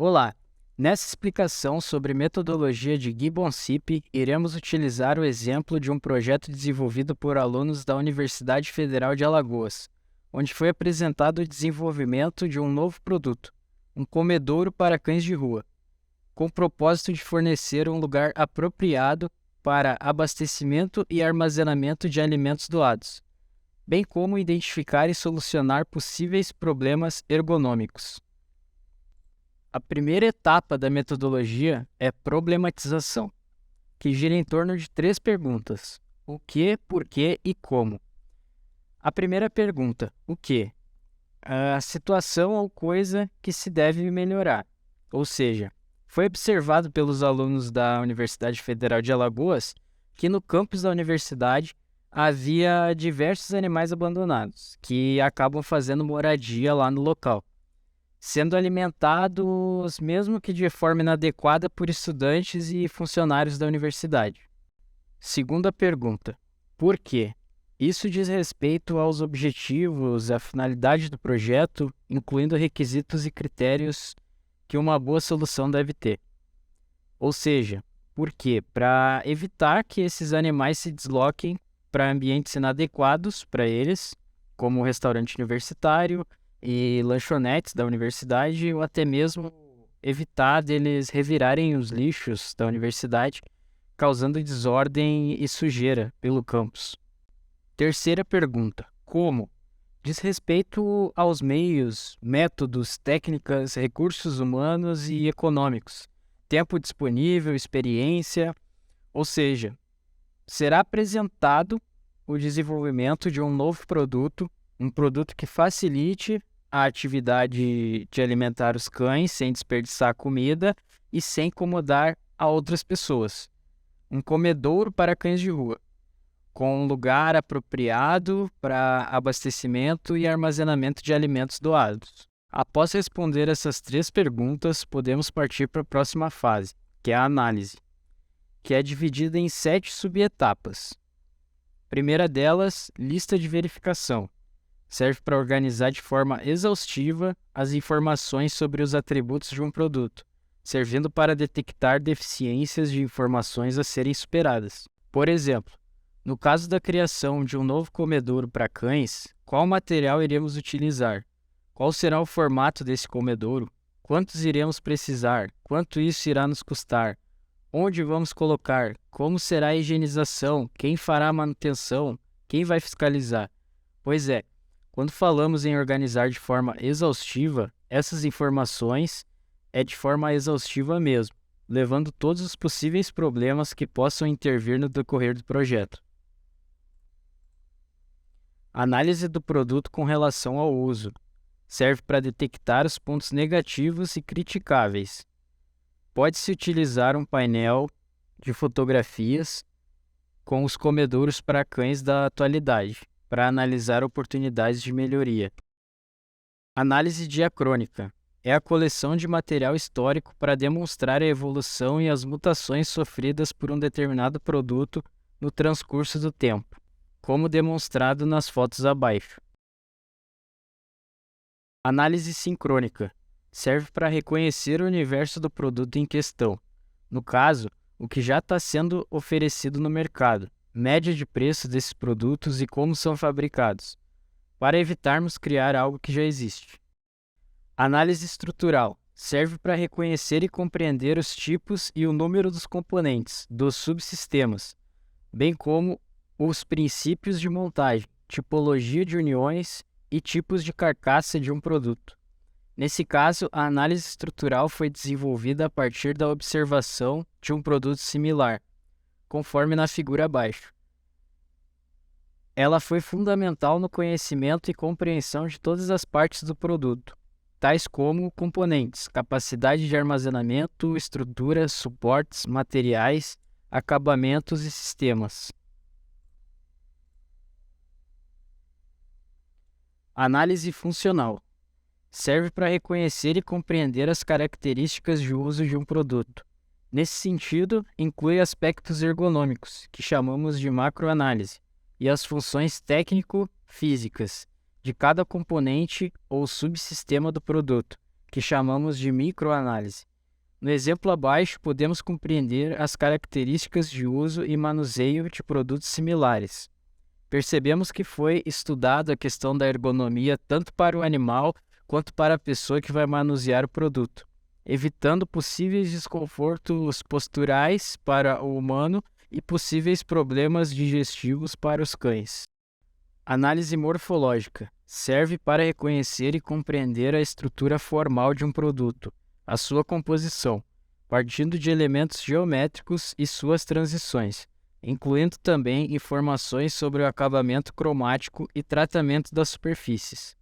Olá! Nessa explicação sobre metodologia de Gibbon-SIP, iremos utilizar o exemplo de um projeto desenvolvido por alunos da Universidade Federal de Alagoas, onde foi apresentado o desenvolvimento de um novo produto, um comedouro para cães de rua, com o propósito de fornecer um lugar apropriado para abastecimento e armazenamento de alimentos doados, bem como identificar e solucionar possíveis problemas ergonômicos. A primeira etapa da metodologia é problematização, que gira em torno de 3 perguntas: o que, por que e como. A primeira pergunta, o que? A situação ou coisa que se deve melhorar. Ou seja, foi observado pelos alunos da Universidade Federal de Alagoas que no campus da universidade havia diversos animais abandonados, que acabam fazendo moradia lá no local, sendo alimentados, mesmo que de forma inadequada, por estudantes e funcionários da universidade. Segunda pergunta: por quê? Isso diz respeito aos objetivos, à finalidade do projeto, incluindo requisitos e critérios que uma boa solução deve ter. Ou seja, por quê? Para evitar que esses animais se desloquem para ambientes inadequados para eles, como o restaurante universitário e lanchonetes da universidade, ou até mesmo evitar deles revirarem os lixos da universidade, causando desordem e sujeira pelo campus. Terceira pergunta: como? Diz respeito aos meios, métodos, técnicas, recursos humanos e econômicos, tempo disponível, experiência, ou seja, será apresentado o desenvolvimento de um novo produto, um produto que facilite a atividade de alimentar os cães sem desperdiçar comida e sem incomodar a outras pessoas. Um comedouro para cães de rua, com um lugar apropriado para abastecimento e armazenamento de alimentos doados. Após responder essas 3 perguntas, podemos partir para a próxima fase, que é a análise, que é dividida em 7 subetapas. Primeira delas, lista de verificação. Serve para organizar de forma exaustiva as informações sobre os atributos de um produto, servindo para detectar deficiências de informações a serem superadas. Por exemplo, no caso da criação de um novo comedouro para cães, qual material iremos utilizar? Qual será o formato desse comedouro? Quantos iremos precisar? Quanto isso irá nos custar? Onde vamos colocar? Como será a higienização? Quem fará a manutenção? Quem vai fiscalizar? Pois é, quando falamos em organizar de forma exaustiva, essas informações é de forma exaustiva mesmo, levando todos os possíveis problemas que possam intervir no decorrer do projeto. Análise do produto com relação ao uso. Serve para detectar os pontos negativos e criticáveis. Pode-se utilizar um painel de fotografias com os comedouros para cães da atualidade, para analisar oportunidades de melhoria. Análise diacrônica. É a coleção de material histórico para demonstrar a evolução e as mutações sofridas por um determinado produto no transcurso do tempo, como demonstrado nas fotos abaixo. Análise sincrônica. Serve para reconhecer o universo do produto em questão. No caso, o que já está sendo oferecido no mercado, média de preço desses produtos e como são fabricados, para evitarmos criar algo que já existe. Análise estrutural. Serve para reconhecer e compreender os tipos e o número dos componentes, dos subsistemas, bem como os princípios de montagem, tipologia de uniões e tipos de carcaça de um produto. Nesse caso, a análise estrutural foi desenvolvida a partir da observação de um produto similar, conforme na figura abaixo. Ela foi fundamental no conhecimento e compreensão de todas as partes do produto, tais como componentes, capacidade de armazenamento, estruturas, suportes, materiais, acabamentos e sistemas. Análise funcional. Serve para reconhecer e compreender as características de uso de um produto. Nesse sentido, inclui aspectos ergonômicos, que chamamos de macroanálise, e as funções técnico-físicas de cada componente ou subsistema do produto, que chamamos de microanálise. No exemplo abaixo, podemos compreender as características de uso e manuseio de produtos similares. Percebemos que foi estudado a questão da ergonomia tanto para o animal quanto para a pessoa que vai manusear o produto, evitando possíveis desconfortos posturais para o humano e possíveis problemas digestivos para os cães. Análise morfológica serve para reconhecer e compreender a estrutura formal de um produto, a sua composição, partindo de elementos geométricos e suas transições, incluindo também informações sobre o acabamento cromático e tratamento das superfícies.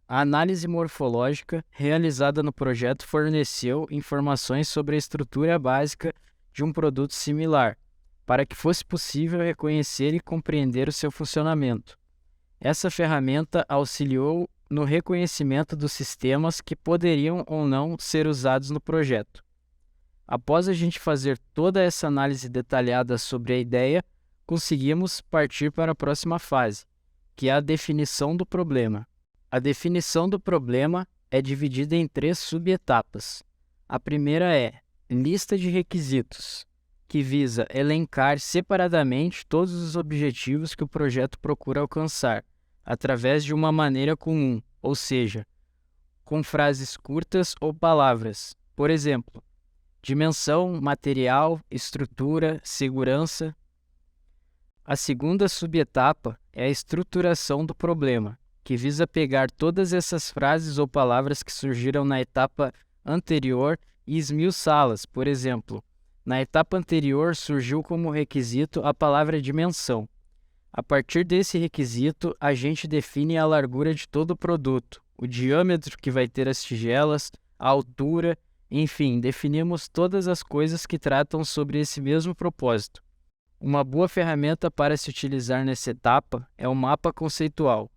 A análise morfológica realizada no projeto forneceu informações sobre a estrutura básica de um produto similar, para que fosse possível reconhecer e compreender o seu funcionamento. Essa ferramenta auxiliou no reconhecimento dos sistemas que poderiam ou não ser usados no projeto. Após a gente fazer toda essa análise detalhada sobre a ideia, conseguimos partir para a próxima fase, que é a definição do problema. A definição do problema é dividida em 3 subetapas. A primeira é lista de requisitos, que visa elencar separadamente todos os objetivos que o projeto procura alcançar, através de uma maneira comum, ou seja, com frases curtas ou palavras. Por exemplo, dimensão, material, estrutura, segurança. A segunda subetapa é a estruturação do problema, que visa pegar todas essas frases ou palavras que surgiram na etapa anterior e esmiuçá-las. Por exemplo, na etapa anterior surgiu como requisito a palavra dimensão. A partir desse requisito, a gente define a largura de todo o produto, o diâmetro que vai ter as tigelas, a altura, enfim, definimos todas as coisas que tratam sobre esse mesmo propósito. Uma boa ferramenta para se utilizar nessa etapa é o mapa conceitual,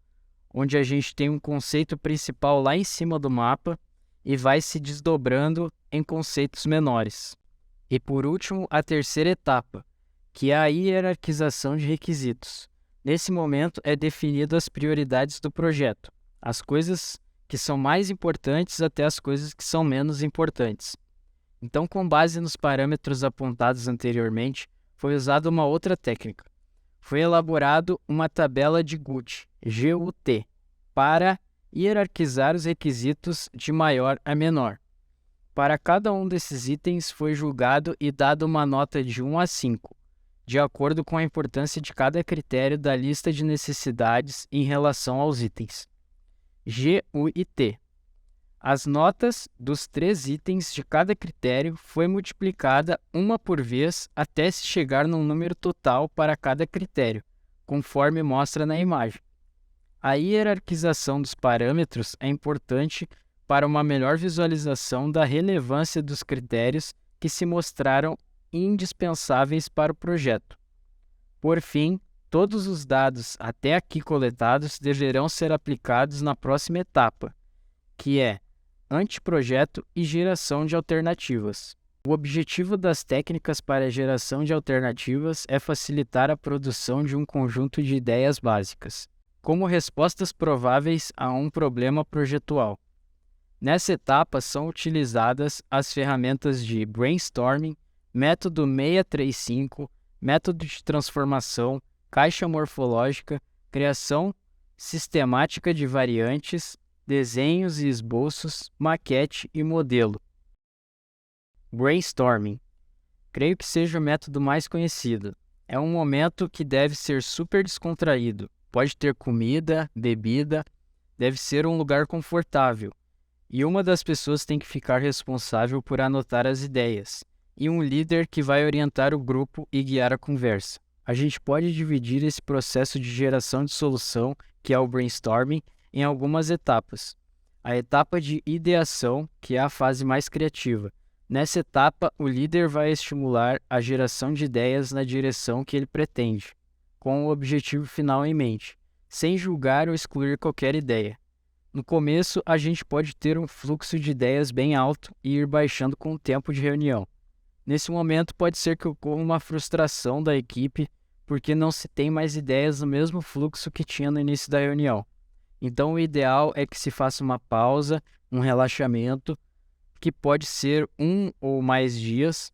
onde a gente tem um conceito principal lá em cima do mapa e vai se desdobrando em conceitos menores. E por último, a terceira etapa, que é a hierarquização de requisitos. Nesse momento é definido as prioridades do projeto, as coisas que são mais importantes até as coisas que são menos importantes. Então, com base nos parâmetros apontados anteriormente, foi usada uma outra técnica. Foi elaborado uma tabela de GUT, GUT, para hierarquizar os requisitos de maior a menor. Para cada um desses itens foi julgado e dado uma nota de 1 a 5, de acordo com a importância de cada critério da lista de necessidades em relação aos itens. G, U e T. As notas dos 3 itens de cada critério foi multiplicada uma por vez até se chegar num número total para cada critério, conforme mostra na imagem. A hierarquização dos parâmetros é importante para uma melhor visualização da relevância dos critérios que se mostraram indispensáveis para o projeto. Por fim, todos os dados até aqui coletados deverão ser aplicados na próxima etapa, que é anteprojeto e geração de alternativas. O objetivo das técnicas para a geração de alternativas é facilitar a produção de um conjunto de ideias básicas, como respostas prováveis a um problema projetual. Nessa etapa são utilizadas as ferramentas de brainstorming, método 635, método de transformação, caixa morfológica, criação sistemática de variantes, desenhos e esboços, maquete e modelo. Brainstorming. Creio que seja o método mais conhecido. É um momento que deve ser super descontraído. Pode ter comida, bebida, deve ser um lugar confortável. E uma das pessoas tem que ficar responsável por anotar as ideias, e um líder que vai orientar o grupo e guiar a conversa. A gente pode dividir esse processo de geração de solução, que é o brainstorming, em algumas etapas. A etapa de ideação, que é a fase mais criativa. Nessa etapa, o líder vai estimular a geração de ideias na direção que ele pretende, com o objetivo final em mente, sem julgar ou excluir qualquer ideia. No começo, a gente pode ter um fluxo de ideias bem alto e ir baixando com o tempo de reunião. Nesse momento, pode ser que ocorra uma frustração da equipe porque não se tem mais ideias no mesmo fluxo que tinha no início da reunião. Então, o ideal é que se faça uma pausa um relaxamento, que pode ser 1 ou mais dias,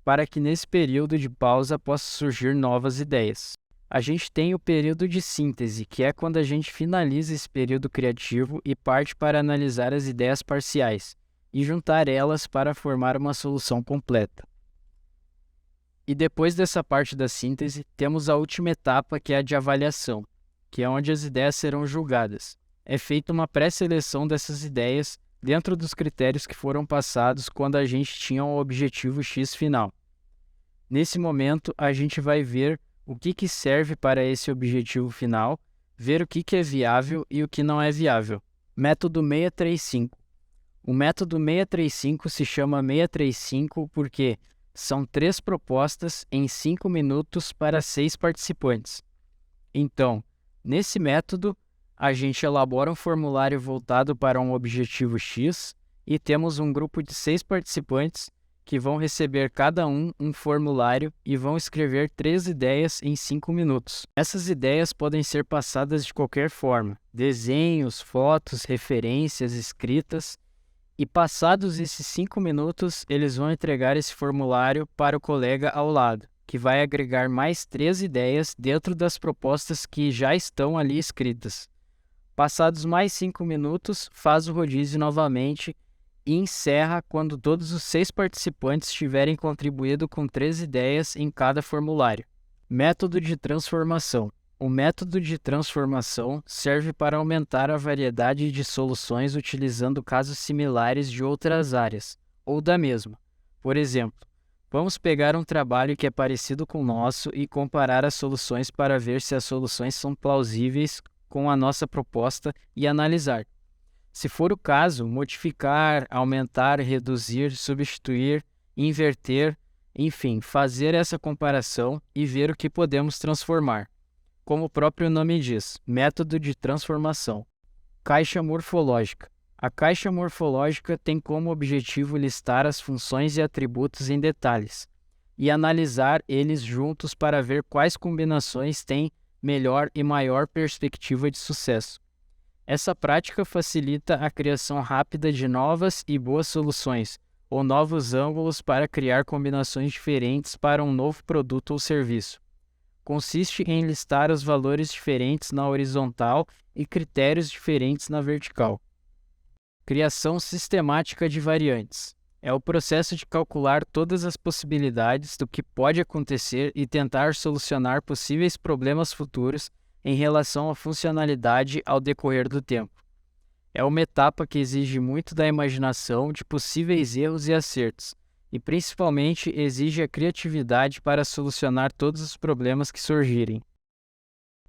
para que nesse período de pausa possa surgir novas ideias. A gente tem o período de síntese, que é quando a gente finaliza esse período criativo e parte para analisar as ideias parciais e juntar elas para formar uma solução completa. E depois dessa parte da síntese, temos a última etapa, que é a de avaliação, que é onde as ideias serão julgadas. É feita uma pré-seleção dessas ideias dentro dos critérios que foram passados quando a gente tinha um objetivo X final. Nesse momento, a gente vai ver o que serve para esse objetivo final, ver o que é viável e o que não é viável. Método 635. O método 635 se chama 635 porque são 3 propostas em 5 minutos para 6 participantes. Então, nesse método, a gente elabora um formulário voltado para um objetivo X e temos um grupo de 6 participantes que vão receber cada um formulário e vão escrever 3 ideias em 5 minutos. Essas ideias podem ser passadas de qualquer forma: desenhos, fotos, referências, escritas. E passados esses 5 minutos, eles vão entregar esse formulário para o colega ao lado, que vai agregar mais 3 ideias dentro das propostas que já estão ali escritas. Passados mais 5 minutos, faz o rodízio novamente e encerra quando todos os 6 participantes tiverem contribuído com 3 ideias em cada formulário. Método de transformação. O método de transformação serve para aumentar a variedade de soluções utilizando casos similares de outras áreas, ou da mesma. Por exemplo, vamos pegar um trabalho que é parecido com o nosso e comparar as soluções para ver se as soluções são plausíveis com a nossa proposta e analisar. Se for o caso, modificar, aumentar, reduzir, substituir, inverter, enfim, fazer essa comparação e ver o que podemos transformar. Como o próprio nome diz, método de transformação. Caixa morfológica. A caixa morfológica tem como objetivo listar as funções e atributos em detalhes e analisar eles juntos para ver quais combinações têm melhor e maior perspectiva de sucesso. Essa prática facilita a criação rápida de novas e boas soluções ou novos ângulos para criar combinações diferentes para um novo produto ou serviço. Consiste em listar os valores diferentes na horizontal e critérios diferentes na vertical. Criação sistemática de variantes. É o processo de calcular todas as possibilidades do que pode acontecer e tentar solucionar possíveis problemas futuros em relação à funcionalidade ao decorrer do tempo. É uma etapa que exige muito da imaginação de possíveis erros e acertos, e principalmente exige a criatividade para solucionar todos os problemas que surgirem.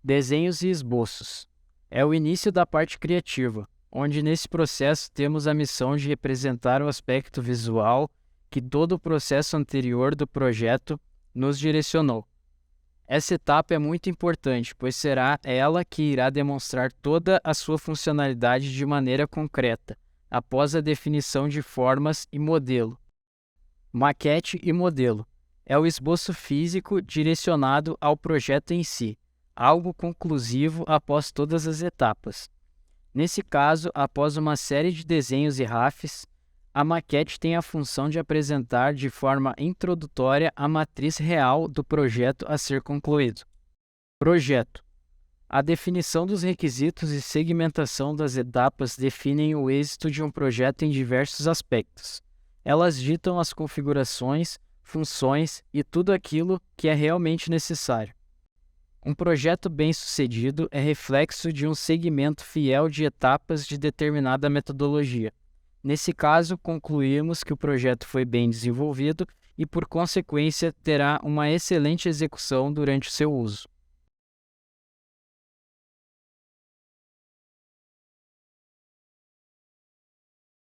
Desenhos e esboços. É o início da parte criativa, onde nesse processo temos a missão de representar o aspecto visual que todo o processo anterior do projeto nos direcionou. Essa etapa é muito importante, pois será ela que irá demonstrar toda a sua funcionalidade de maneira concreta, após a definição de formas e modelo. Maquete e modelo. É o esboço físico direcionado ao projeto em si, algo conclusivo após todas as etapas. Nesse caso, após uma série de desenhos e RAFs, a maquete tem a função de apresentar de forma introdutória a matriz real do projeto a ser concluído. Projeto. A definição dos requisitos e segmentação das etapas definem o êxito de um projeto em diversos aspectos. Elas ditam as configurações, funções e tudo aquilo que é realmente necessário. Um projeto bem-sucedido é reflexo de um segmento fiel de etapas de determinada metodologia. Nesse caso, concluímos que o projeto foi bem desenvolvido e, por consequência, terá uma excelente execução durante o seu uso.